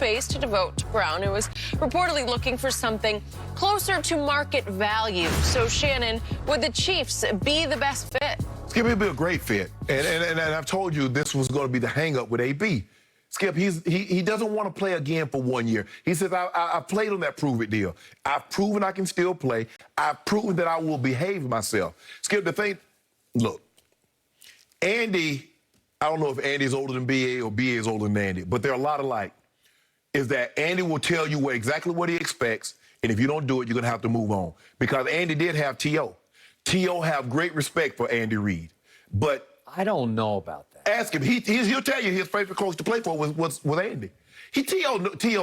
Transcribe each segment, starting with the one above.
space to devote to Brown, who was reportedly looking for something closer to market value. So, Shannon, would the Chiefs be the best fit? Skip, he'd be a great fit. And I've told you this was going to be the hang-up with AB. Skip, he doesn't want to play again for 1 year. He says, I played on that prove-it deal. I've proven I can still play. I've proven that I will behave myself. Skip, the thing, look, Andy, I don't know if Andy's older than BA or BA is older than Andy, but they're a lot alike, is that Andy will tell you exactly what he expects, and if you don't do it, you're going to have to move on. Because Andy did have T.O. T.O. have great respect for Andy Reid, but I don't know about that. Ask him. He'll tell you his favorite coach to play for was Andy. T.O.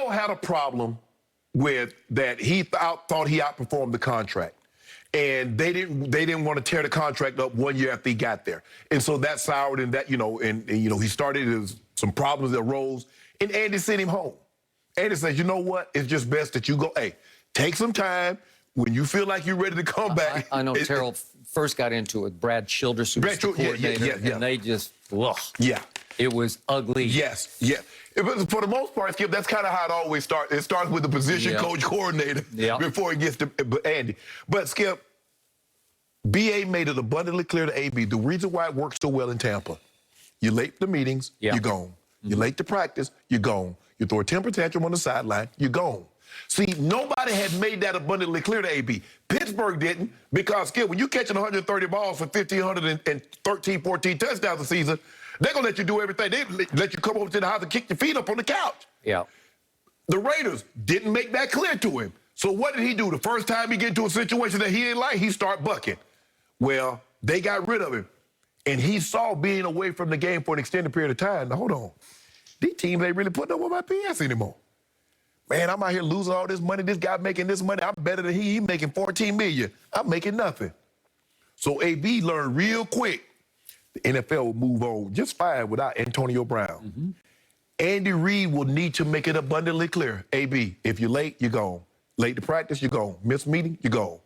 had a problem with that. He thought he outperformed the contract, and they didn't want to tear the contract up 1 year after he got there, and so that soured, and that he started some problems that arose, and Andy sent him home. Andy says, you know what? It's just best that you go. Hey, take some time. When you feel like you're ready to come back. I know Terrell first got into it with Brad Childress, who was the coordinator, and they just, ugh. Yeah. It was ugly. Yes, yeah. But for the most part, Skip, that's kind of how it always starts. It starts with the position coach coordinator before it gets to Andy. But, Skip, BA made it abundantly clear to AB, the reason why it works so well in Tampa, you're late to meetings, you're gone. You're late to practice, you're gone. You throw a temper tantrum on the sideline, you're gone. See, nobody had made that abundantly clear to AB. Pittsburgh didn't, because, Skip, when you're catching 130 balls for 1,513, 14 touchdowns a season, they're going to let you do everything. They let you come over to the house and kick your feet up on the couch. Yeah. The Raiders didn't make that clear to him. So what did he do? The first time he get into a situation that he didn't like, he start bucking. Well, they got rid of him. And he saw being away from the game for an extended period of time. Now, hold on. These teams ain't really putting up with my PS anymore. Man, I'm out here losing all this money. This guy making this money. I'm better than he. He making $14 million. I'm making nothing. So AB learned real quick the NFL will move on just fine without Antonio Brown. Andy Reid will need to make it abundantly clear. AB, if you're late, you're gone. Late to practice, you're gone. Miss meeting, you're gone.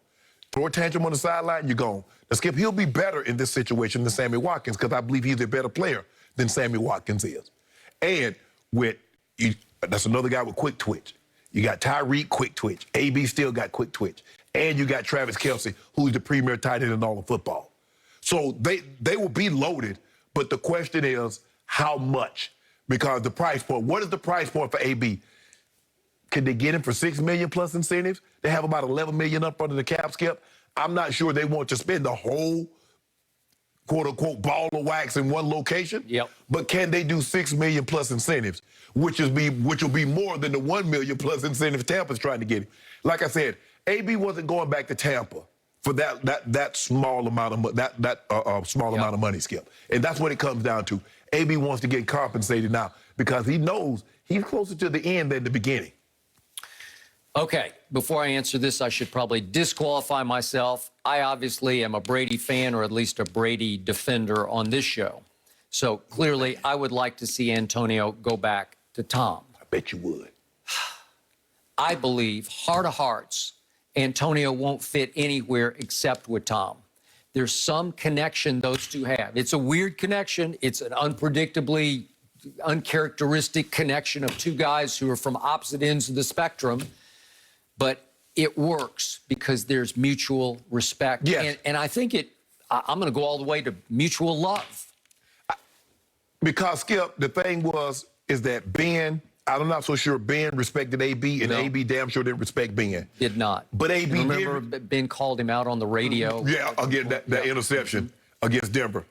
Throw a tantrum on the sideline, you're gone. Now, Skip, he'll be better in this situation than Sammy Watkins, because I believe he's a better player than Sammy Watkins is. And that's another guy with quick twitch. You got Tyreek, quick twitch. AB still got quick twitch. And you got Travis Kelce, who's the premier tight end in all of football. So they will be loaded, but the question is how much? Because the price point, what is the price point for AB? Could they get him for $6 million plus incentives? They have about $11 million up under the cap, Skip. I'm not sure they want to spend the whole quote-unquote ball of wax in one location. But can they do $6 million plus incentives, which will be more than the $1 million plus incentives Tampa's trying to get him? Like I said, AB wasn't going back to Tampa for that small amount of small amount of money, Skip. And that's what it comes down to. AB wants to get compensated now because he knows he's closer to the end than the beginning. Okay, before I answer this, I should probably disqualify myself. I obviously am a Brady fan, or at least a Brady defender on this show. So clearly, I would like to see Antonio go back to Tom. I bet you would. I believe, heart of hearts, Antonio won't fit anywhere except with Tom. There's some connection those two have. It's a weird connection. It's an unpredictably uncharacteristic connection of two guys who are from opposite ends of the spectrum. But it works because there's mutual respect. Yes. And I think I'm going to go all the way to mutual love. Because, Skip, the thing is that Ben, I'm not so sure Ben respected AB, and AB damn sure didn't respect Ben. Did not. But AB did. Remember, Ben called him out on the radio. Yeah, again, that interception against Denver.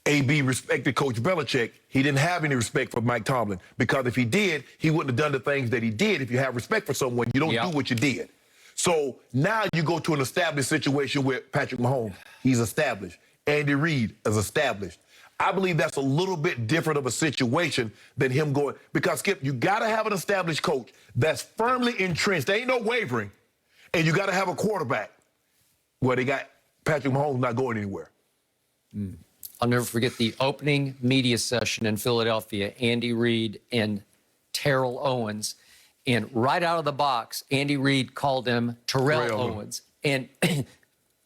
AB respected Coach Belichick. He didn't have any respect for Mike Tomlin, because if he did, he wouldn't have done the things that he did. If you have respect for someone, you don't do what you did. So now you go to an established situation with Patrick Mahomes. He's established. Andy Reid is established. I believe that's a little bit different of a situation than him going, because, Skip, you got to have an established coach that's firmly entrenched. There ain't no wavering. And you got to have a quarterback where they got Patrick Mahomes not going anywhere. I'll never forget the opening media session in Philadelphia, Andy Reid and Terrell Owens. And right out of the box, Andy Reid called him Terrell Owens. And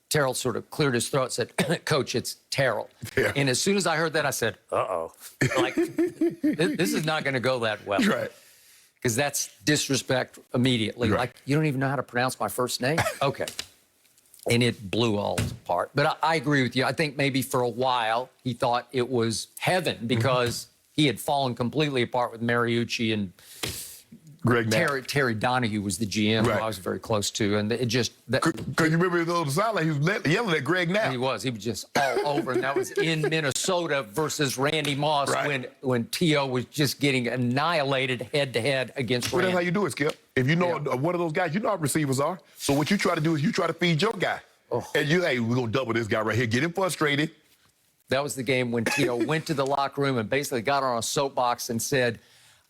Terrell sort of cleared his throat and said, Coach, it's Terrell. Yeah. And as soon as I heard that, I said, uh-oh. Like, this is not going to go that well. Right. Because that's disrespect immediately. Right. Like, you don't even know how to pronounce my first name? Okay. And it blew all apart. But I agree with you. I think maybe for a while he thought it was heaven because he had fallen completely apart with Mariucci, and Greg Knapp. Terry Donahue was the GM, Right. who I was very close to. And it just... Because you remember his old sound like he was yelling at Greg Knapp. He was just all over. And that was in Minnesota versus Randy Moss, Right. when T.O. was just getting annihilated head-to-head against Well, Randy. that's how you do it, Skip. If you know one of those guys, you know how receivers are. So what you try to do is you try to feed your guy. And hey, we're going to double this guy right here. Get him frustrated. That was the game when T.O. went to the locker room and basically got on a soapbox and said,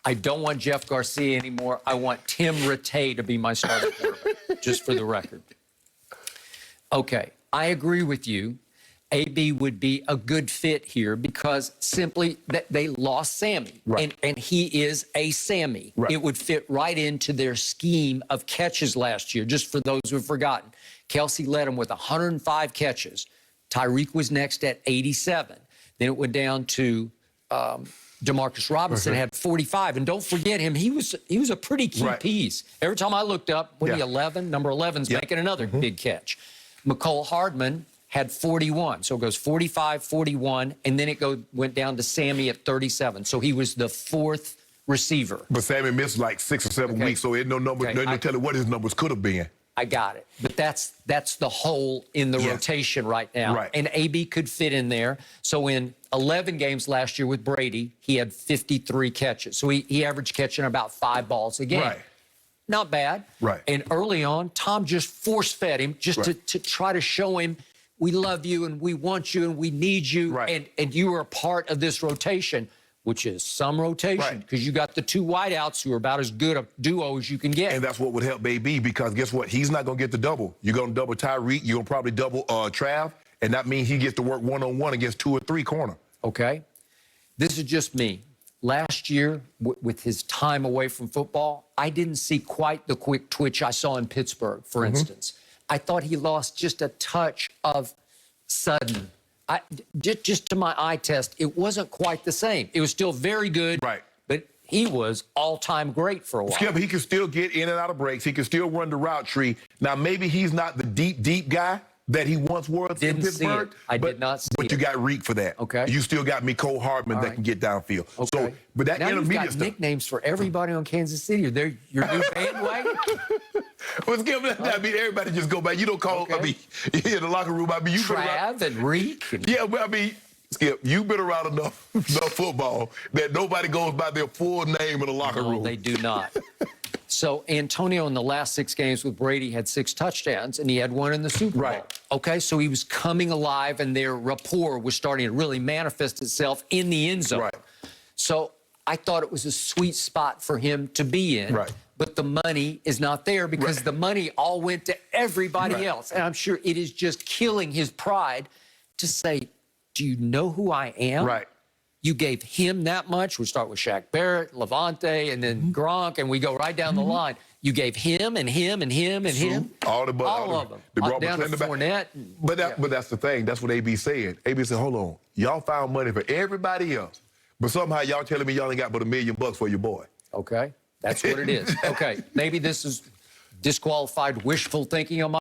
I don't want Jeff Garcia anymore. I want Tim Rattay to be my starting quarterback, just for the record. Okay, I agree with you. AB would be a good fit here because simply that they lost Sammy. Right. And he is a Sammy. Right. It would fit right into their scheme of catches last year, just for those who have forgotten. Kelsey led him with 105 catches. Tyreek was next at 87. Then it went down to Demarcus Robinson had 45. And don't forget him, he was a pretty key piece. Every time I looked up, what the 11, number 11's making another big catch. McCole Hardman had 41. So it goes 45, 41, and then it went down to Sammy at 37. So he was the fourth receiver. But Sammy missed like 6 or 7 weeks, so ain't no number, no telling what his numbers could have been. I got it. But that's the hole in the rotation right now. Right. And AB could fit in there. So in 11 games last year with Brady, he had 53 catches. So he averaged catching about 5 balls a game. Right. Not bad. Right. And early on, Tom just force-fed him just to try to show him, we love you and we want you and we need you. Right. And you are a part of this rotation, which is some rotation because you got the 2 wideouts who are about as good a duo as you can get. And that's what would help AB because guess what? He's not going to get the double. You're going to double Tyreek. You're going to probably double Trav. And that means he gets to work one-on-one against 2 or 3 corner. Okay. This is just me. Last year, with his time away from football, I didn't see quite the quick twitch I saw in Pittsburgh, for instance. I thought he lost just a touch of sudden. Just to my eye test, it wasn't quite the same. It was still very good, but he was all-time great for a while. Skip, he can still get in and out of breaks. He can still run the route tree. Now, maybe he's not the deep guy that he once was in Pittsburgh. I did not see it. But you got Reek for that. Okay. You still got McCole Hardman that can get downfield. Okay. So, but that now intermediate you've got stuff. nicknames for everybody on Kansas City. They're your new bandwagon? Well, Skip, I mean, everybody just go back. You don't call, I mean, in the locker room, I mean, you Trav and Reek. Yeah, but I mean, Skip, you've been around enough football that nobody goes by their full name in the locker room. They do not. So Antonio in the last 6 games with Brady had 6 touchdowns, and he had 1 in the Super Bowl. Okay, so he was coming alive, and their rapport was starting to really manifest itself in the end zone. So I thought it was a sweet spot for him to be in. But the money is not there because the money all went to everybody else. And I'm sure it is just killing his pride to say, do you know who I am? You gave him that much. We start with Shaq Barrett, Levante, and then Gronk, and we go right down the line. You gave him and him and him and him. All of them. Down to Fournette. But that's the thing. That's what AB said. AB said, hold on. Y'all found money for everybody else. But somehow y'all telling me y'all ain't got but $1 million for your boy. Okay. That's what it is. Okay. Maybe this is disqualified wishful thinking on my